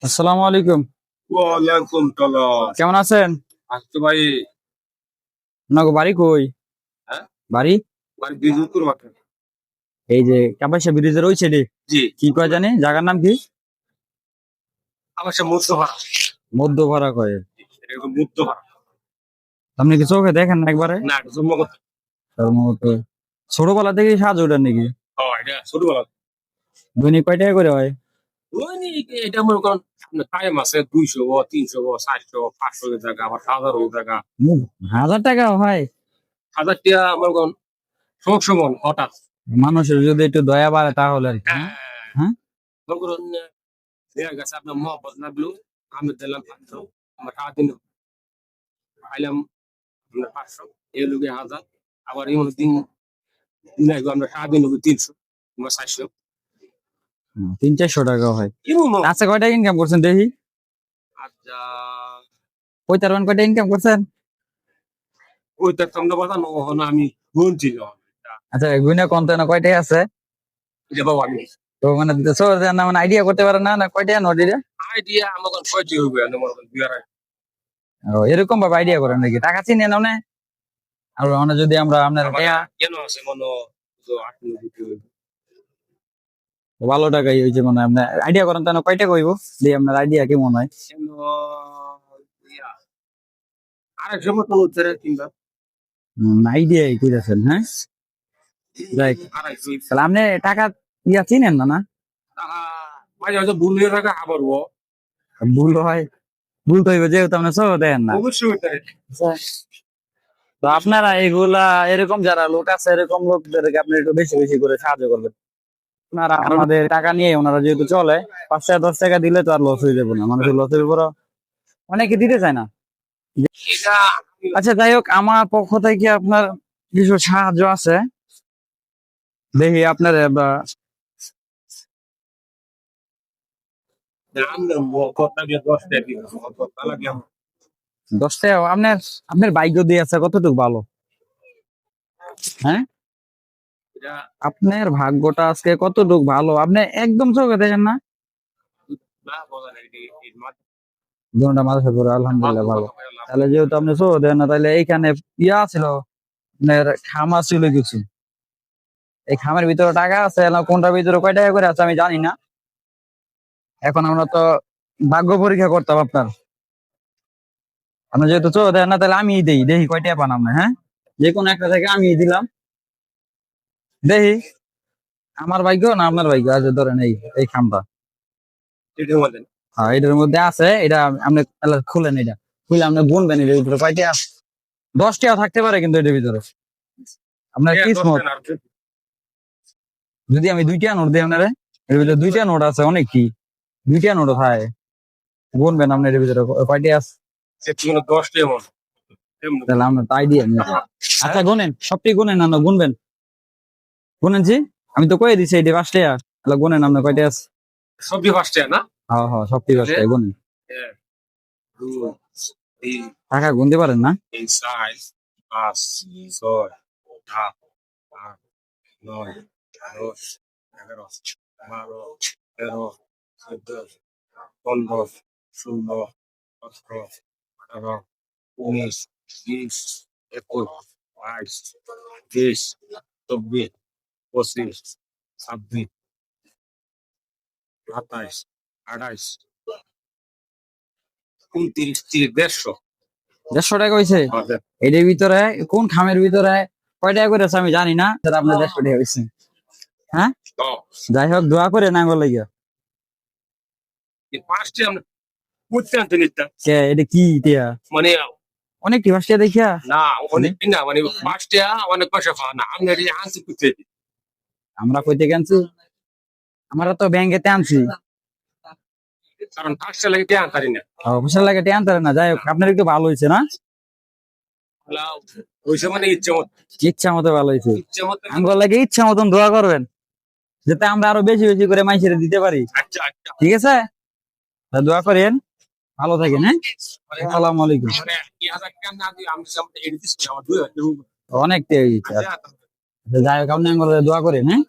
আসসালামু আলাইকুম। ওয়ালাইকুম সালাম। কেমন আছেন? আচ্ছা ভাই। আপনাকে বাড়ি কই? হ্যাঁ, বাড়ি বাড়ি বিজুপুর মাঠে। এই যে কাপাসিয়া ব্রিজের ওই সাইডে। জি, কি কয় জানি জায়গার নাম কি? আমার সে মুস্তফা। মধ্যপাড়া কয়। এটা হলো মুস্তফা। আপনি কি চোখে দেখেন না একবারে? না, এটা জন্মগত। সম্ভবত ছোটবেলা থেকে সাহায্য ওঠেন নাকি? এটা ছোটবেলা। দৈনিক কয় টাকা করে হয়? দৈনিক এটা মনে করেন আপনার টাইম আছে 200 300 400 500 এর জায়গা আবার 1000 এর জায়গা। 1000 টাকা হয়? 1000 টাকা মনে করেন সবসময় হঠাৎ। মানুষের যদি একটু দয়া বাড়ে তাহলে আর কি। হ্যাঁ, হ্যাঁ মনে করেন দেখা গেছে আপনার মহব্বত লাগলো, আমি দিলাম 500, আমার সারাদিন পাইলাম আপনার 500, এই লোকে 1000, আবার এমন দিন দিন আমরা সারাদিন 300 কিংবা 400। 300-400 টাকা হয়। এমন আচ্ছা কয় টাকা ইনকাম করছেন দেখি? আচ্ছা, কয়টা ইনকাম করছেন? ওইটা সামনে কথা না, আমি গুনছিল। আচ্ছা গুইনা কোন না কয় টাকা আছে? এটা বাবা আমি তো মানে না মানে আইডিয়া করতে পারেন না কয় টাকা নোট এটা? আইডিয়া আমার কোন ছয়টি হইবে না মনে করেন বিয়ার। এরকম ভাবে আইডিয়া করেন নাকি? টাকা চিনে না মানে? আর মানে যদি আমরা আপনার কেন আছে মনে তো 8 হইবে। ভালো টাকাই হয়েছে মনে হয়। আপনার আইডিয়া করেন তাহলে কয় টাকা হইব? দিয়ে আপনার আইডিয়া কেমন হয়? কেন ইয়া আরেকশো মতো উত্তরে কিংবা আইডিয়াই কইতাছেন, হ্যাঁ? যাই আড়াইশো তাহলে আপনি টাকা চিনেন না? টাকা মাঝে মাঝে ভুল হয়ে থাকে আবার ও ভুল হয়, ভুল তো হইব যেহেতু আপনি সহ দেন না। অবশ্যই হইতে তো আপনারা এগুলা এরকম যারা লোক আছে এরকম লোকদেরকে আপনি একটু বেশি বেশি করে সাহায্য করবেন। আপনারা আমাদের টাকা নিয়ে ওনারা যেহেতু চলে 5 টাকা 10 টাকা দিলে তো আর লস হয়ে যাবে না, মানুষের লসের উপর অনেকে দিতে চায় না। এটা আচ্ছা যাই হোক, আমার পক্ষ থেকে আপনার কিছু সাহায্য আছে, দেখি আপনার কথা দিয়ে 10 টাকা দিন কথা লাগে 10 টাকা। আপনার বাইক দিয়ে আছে কতটুকু ভালো, হ্যাঁ? এটা আপনার ভাগ্যটা আজকে কতটুকু ভালো আপনি একদম চোখে দেখেন না? না বলা নাই এই মাত্র দুটা মাথা ধরে আলহামদুলিল্লাহ ভালো। তাহলে যেহেতু আপনি চোখে দেখেন না, তাহলে এইখানে ইয়া ছিল আপনার খামা ছিল কিছু, এই খামের ভিতরে টাকা আছে, কোনটার ভিতরে কয় টাকা করে আছে আমি জানি না। এখন আমরা তো ভাগ্য পরীক্ষা করতাম আপনার, আপনি যেহেতু চোখে দেখেন না তাহলে আমি দেখি কয় টাকা পান আপনি, হ্যাঁ? যে কোনো একটা থেকে আমি দিলাম, দেখি আমার ভাগ্য না আপনার ভাগ্য আছে। ধরেন এই খামটা, এটা বলেন হ্যাঁ এটার মধ্যে আছে, এটা আপনি খুলেন, এটা খুলে আপনি গুনবেন এটার ভিতরে কয়টা আছে। 10 টাকা থাকতে পারে কিন্তু এটার ভিতরে আপনার কিসমত। যদি আমি 2টা নোট দিই আপনারে, এর ভিতরে 2টা নোট আছে, অনেক কি 2টা নোট হয়, গুনবেন আপনি এর ভিতরে কয়টা আছে। 10 টাকা মন তাহলে আপনার তাই দিয়ে আচ্ছা গুনেন, সবটি গুনেন, না গুনবেন, গুনেন জি, আমি তো কয়ে দিছি এটি 5 টাকা, তাহলে গুনেন আপনার কয়টা আছে। সবজি 5 টাকা না? হ্যাঁ হ্যাঁ সবটি 5 টাকা গুনেন। 1 2 3 টাকা গুনতে পারেন না? 4 5 6 7 8 9 10 11 12 13 14 15 16 17 18 19 20 21 22 23 24 25 26 27 28 29 30 150 150 টাকা হয়েছে এটার ভিতরে? কোন খামের ভিতরে কয় টাকা করে আছে আমি জানি না, সেটা আপনার 150 টাকা হয়েছে, হ্যাঁ? যাই হোক দোয়া করে না গো লাগিয়া। পাঁচটি আমরা করতে আনতে নিতাম এটা কি ইতিয়া মানে অনেক 5 টাকা দেখিয়া? না অনেক না মানে 5 টাকা অনেক পয়সা পাওয়া না, আমি এটা আনছি করতে আমরা কইতে আনছি, আমরা তো ব্যাংকেতে আনছি, কারণ 5 টাকা লাগে টাকা আনতারি না। অবসর লাগে টেন তারে না। যাই হোক আপনার একটু ভালো হয়েছে না? ওই সময় ইচ্ছে মতো ইচ্ছা মতো ভালো হয়েছে। ইচ্ছে মতো আমার লাগে ইচ্ছা মতন দোয়া করবেন যাতে আমরা আরো বেশি বেশি করে মাইসেরে দিতে পারি, আচ্ছা আচ্ছা ঠিক আছে? তা দোয়া করেন, ভালো থাকেন, হ্যাঁ? আসসালামু আলাইকুম। মানে 1000 টাকা না দিয়ে আমি সামনে এডিট আমার 2000 অনেক যাই হোক আপনি আমার দোয়া করেন, হ্যাঁ?